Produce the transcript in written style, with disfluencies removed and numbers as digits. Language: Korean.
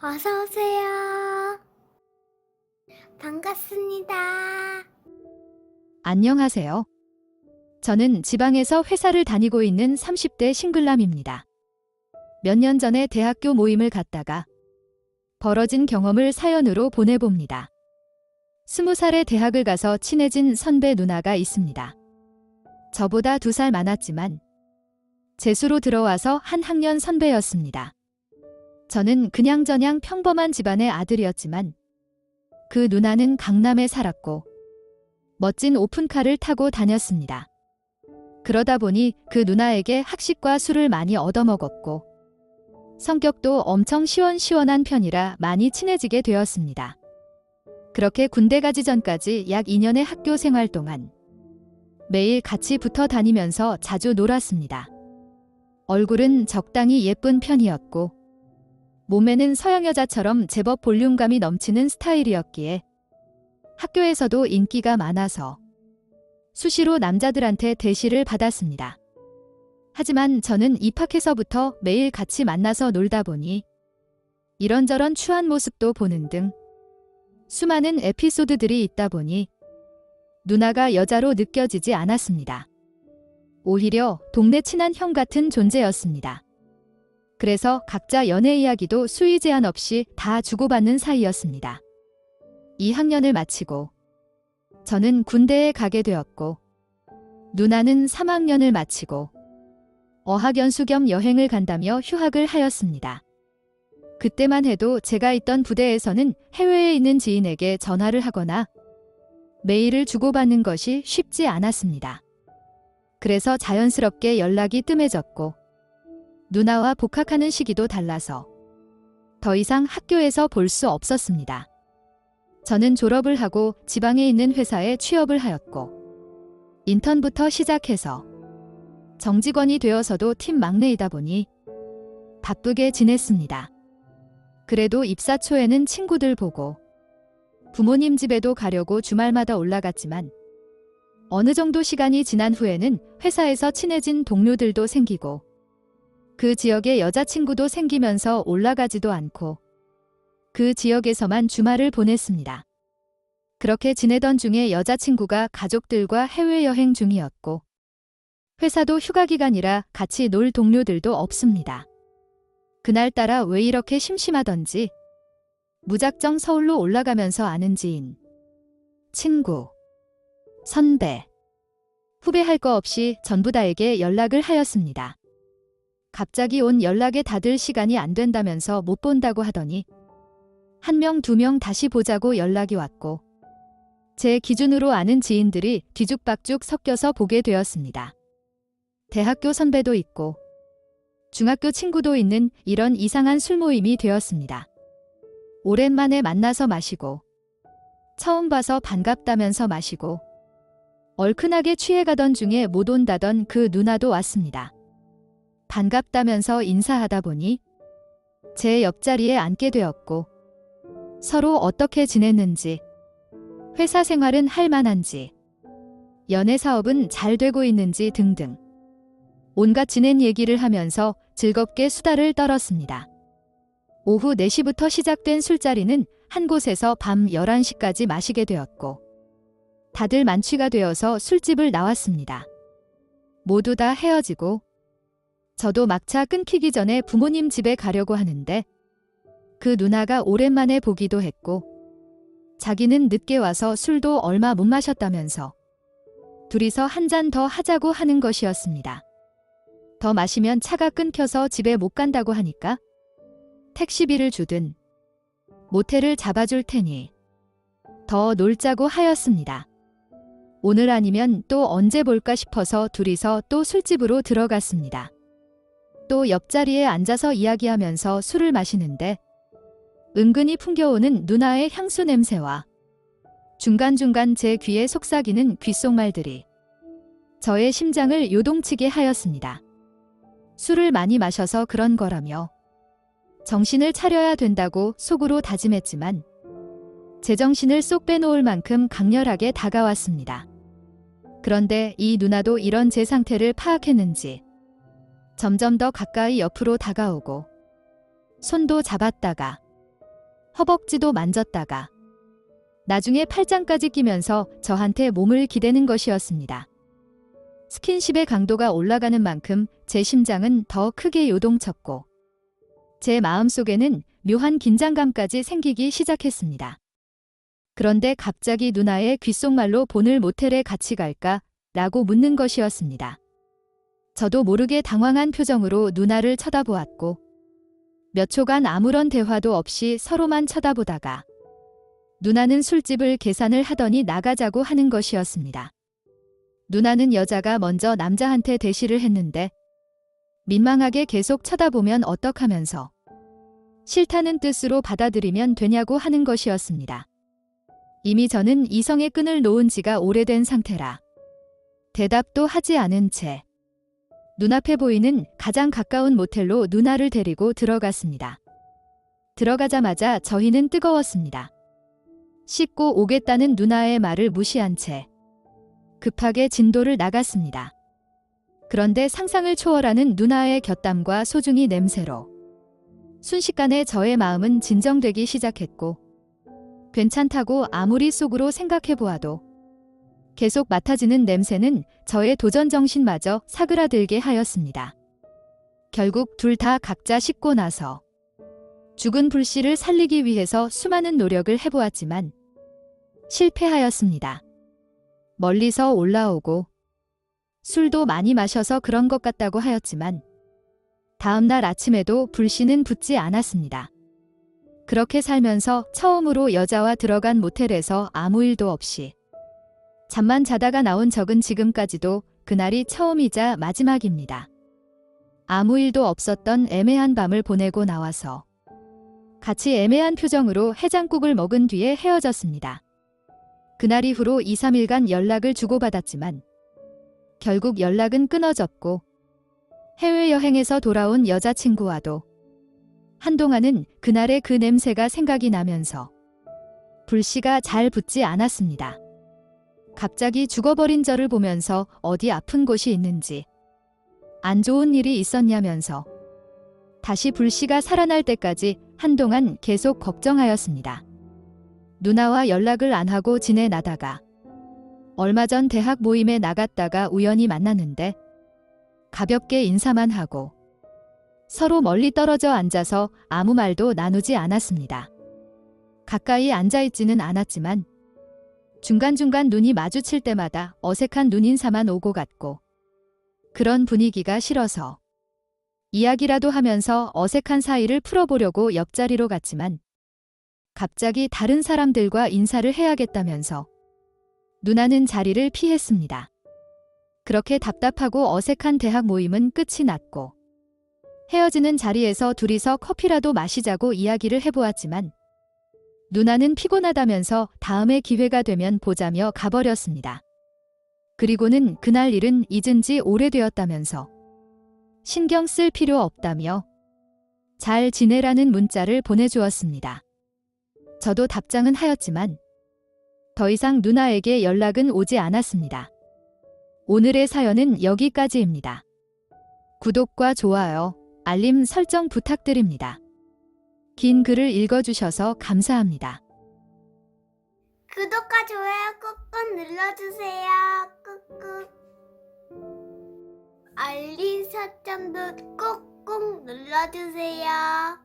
어서 오세요. 반갑습니다. 안녕하세요. 저는 지방에서 회사를 다니고 있는 30대 싱글남입니다. 몇 년 전에 대학교 모임을 갔다가 벌어진 경험을 사연으로 보내봅니다. 20살에 대학을 가서 친해진 선배 누나가 있습니다. 저보다 2살 많았지만 재수로 들어와서 한 학년 선배였습니다. 저는 그냥저냥 평범한 집안의 아들이었지만 그 누나는 강남에 살았고 멋진 오픈카를 타고 다녔습니다. 그러다 보니 그 누나에게 학식과 술을 많이 얻어먹었고 성격도 엄청 시원시원한 편이라 많이 친해지게 되었습니다. 그렇게 군대 가기 전까지 약 2년의 학교 생활 동안 매일 같이 붙어 다니면서 자주 놀았습니다. 얼굴은 적당히 예쁜 편이었고 몸매는 서양 여자처럼 제법 볼륨감이 넘치는 스타일이었기에 학교에서도 인기가 많아서 수시로 남자들한테 대시를 받았습니다. 하지만 저는 입학해서부터 매일 같이 만나서 놀다 보니 이런저런 추한 모습도 보는 등 수많은 에피소드들이 있다 보니 누나가 여자로 느껴지지 않았습니다. 오히려 동네 친한 형 같은 존재였습니다. 그래서 각자 연애 이야기도 수위 제한 없이 다 주고받는 사이였습니다. 2학년을 마치고 저는 군대에 가게 되었고 누나는 3학년을 마치고 어학연수 겸 여행을 간다며 휴학을 하였습니다. 그때만 해도 제가 있던 부대에서는 해외에 있는 지인에게 전화를 하거나 메일을 주고받는 것이 쉽지 않았습니다. 그래서 자연스럽게 연락이 뜸해졌고 누나와 복학하는 시기도 달라서 더 이상 학교에서 볼 수 없었습니다. 저는 졸업을 하고 지방에 있는 회사에 취업을 하였고 인턴부터 시작해서 정직원이 되어서도 팀 막내이다 보니 바쁘게 지냈습니다. 그래도 입사 초에는 친구들 보고 부모님 집에도 가려고 주말마다 올라갔지만 어느 정도 시간이 지난 후에는 회사에서 친해진 동료들도 생기고 그 지역에 여자친구도 생기면서 올라가지도 않고 그 지역에서만 주말을 보냈습니다. 그렇게 지내던 중에 여자친구가 가족들과 해외여행 중이었고 회사도 휴가 기간이라 같이 놀 동료들도 없습니다. 그날따라 왜 이렇게 심심하던지 무작정 서울로 올라가면서 아는 지인, 친구, 선배, 후배 할 거 없이 전부 다에게 연락을 하였습니다. 갑자기 온 연락에 다들 시간이 안 된다면서 못 본다고 하더니 1명, 2명 다시 보자고 연락이 왔고 제 기준으로 아는 지인들이 뒤죽박죽 섞여서 보게 되었습니다. 대학교 선배도 있고 중학교 친구도 있는 이런 이상한 술 모임이 되었습니다. 오랜만에 만나서 마시고 처음 봐서 반갑다면서 마시고 얼큰하게 취해가던 중에 못 온다던 그 누나도 왔습니다. 반갑다면서 인사하다 보니 제 옆자리에 앉게 되었고 서로 어떻게 지냈는지, 회사 생활은 할 만한지, 연애 사업은 잘 되고 있는지 등등 온갖 지낸 얘기를 하면서 즐겁게 수다를 떨었습니다. 오후 4시부터 시작된 술자리는 한 곳에서 밤 11시까지 마시게 되었고 다들 만취가 되어서 술집을 나왔습니다. 모두 다 헤어지고 저도 막차 끊기기 전에 부모님 집에 가려고 하는데 그 누나가 오랜만에 보기도 했고 자기는 늦게 와서 술도 얼마 못 마셨다면서 둘이서 한 잔 더 하자고 하는 것이었습니다. 더 마시면 차가 끊겨서 집에 못 간다고 하니까 택시비를 주든 모텔을 잡아줄 테니 더 놀자고 하였습니다. 오늘 아니면 또 언제 볼까 싶어서 둘이서 또 술집으로 들어갔습니다. 또 옆자리에 앉아서 이야기하면서 술을 마시는데 은근히 풍겨오는 누나의 향수 냄새와 중간중간 제 귀에 속삭이는 귓속말들이 저의 심장을 요동치게 하였습니다. 술을 많이 마셔서 그런 거라며 정신을 차려야 된다고 속으로 다짐했지만 제정신을 쏙 빼놓을 만큼 강렬하게 다가왔습니다. 그런데 이 누나도 이런 제 상태를 파악했는지 점점 더 가까이 옆으로 다가오고 손도 잡았다가 허벅지도 만졌다가 나중에 팔짱까지 끼면서 저한테 몸을 기대는 것이었습니다. 스킨십의 강도가 올라가는 만큼 제 심장은 더 크게 요동쳤고 제 마음속에는 묘한 긴장감까지 생기기 시작했습니다. 그런데 갑자기 누나의 귓속말로 본을 모텔에 같이 갈까? 라고 묻는 것이었습니다. 저도 모르게 당황한 표정으로 누나를 쳐다보았고 몇 초간 아무런 대화도 없이 서로만 쳐다보다가 누나는 술집을 계산을 하더니 나가자고 하는 것이었습니다. 누나는 여자가 먼저 남자한테 대시를 했는데 민망하게 계속 쳐다보면 어떡하면서 싫다는 뜻으로 받아들이면 되냐고 하는 것이었습니다. 이미 저는 이성의 끈을 놓은 지가 오래된 상태라 대답도 하지 않은 채 눈앞에 보이는 가장 가까운 모텔로 누나를 데리고 들어갔습니다. 들어가자마자 저희는 뜨거웠습니다. 씻고 오겠다는 누나의 말을 무시한 채 급하게 진도를 나갔습니다. 그런데 상상을 초월하는 누나의 곁담과 소중이 냄새로 순식간에 저의 마음은 진정되기 시작했고 괜찮다고 아무리 속으로 생각해보아도 계속 맡아지는 냄새는 저의 도전 정신마저 사그라들게 하였습니다. 결국 둘 다 각자 씻고 나서 죽은 불씨를 살리기 위해서 수많은 노력을 해보았지만 실패하였습니다. 멀리서 올라오고 술도 많이 마셔서 그런 것 같다고 하였지만 다음날 아침에도 불씨는 붙지 않았습니다. 그렇게 살면서 처음으로 여자와 들어간 모텔에서 아무 일도 없이 잠만 자다가 나온 적은 지금까지도 그날이 처음이자 마지막입니다. 아무 일도 없었던 애매한 밤을 보내고 나와서 같이 애매한 표정으로 해장국을 먹은 뒤에 헤어졌습니다. 그날 이후로 2, 3일간 연락을 주고받았지만 결국 연락은 끊어졌고 해외여행에서 돌아온 여자친구와도 한동안은 그날의 그 냄새가 생각이 나면서 불씨가 잘 붙지 않았습니다. 갑자기 죽어버린 저를 보면서 어디 아픈 곳이 있는지 안 좋은 일이 있었냐면서 다시 불씨가 살아날 때까지 한동안 계속 걱정하였습니다. 누나와 연락을 안 하고 지내나다가 얼마 전 대학 모임에 나갔다가 우연히 만났는데 가볍게 인사만 하고 서로 멀리 떨어져 앉아서 아무 말도 나누지 않았습니다. 가까이 앉아있지는 않았지만 중간중간 눈이 마주칠 때마다 어색한 눈인사만 오고 갔고 그런 분위기가 싫어서 이야기라도 하면서 어색한 사이를 풀어보려고 옆자리로 갔지만 갑자기 다른 사람들과 인사를 해야겠다면서 누나는 자리를 피했습니다. 그렇게 답답하고 어색한 대학 모임은 끝이 났고 헤어지는 자리에서 둘이서 커피라도 마시자고 이야기를 해보았지만 누나는 피곤하다면서 다음에 기회가 되면 보자며 가버렸습니다. 그리고는 그날 일은 잊은 지 오래되었다면서 신경 쓸 필요 없다며 잘 지내라는 문자를 보내주었습니다. 저도 답장은 하였지만 더 이상 누나에게 연락은 오지 않았습니다. 오늘의 사연은 여기까지입니다. 구독과 좋아요, 알림 설정 부탁드립니다. 긴 글을 읽어주셔서 감사합니다. 구독과 좋아요 꾹꾹 눌러주세요. 꾹꾹. 알림 설정도 꾹꾹 눌러주세요.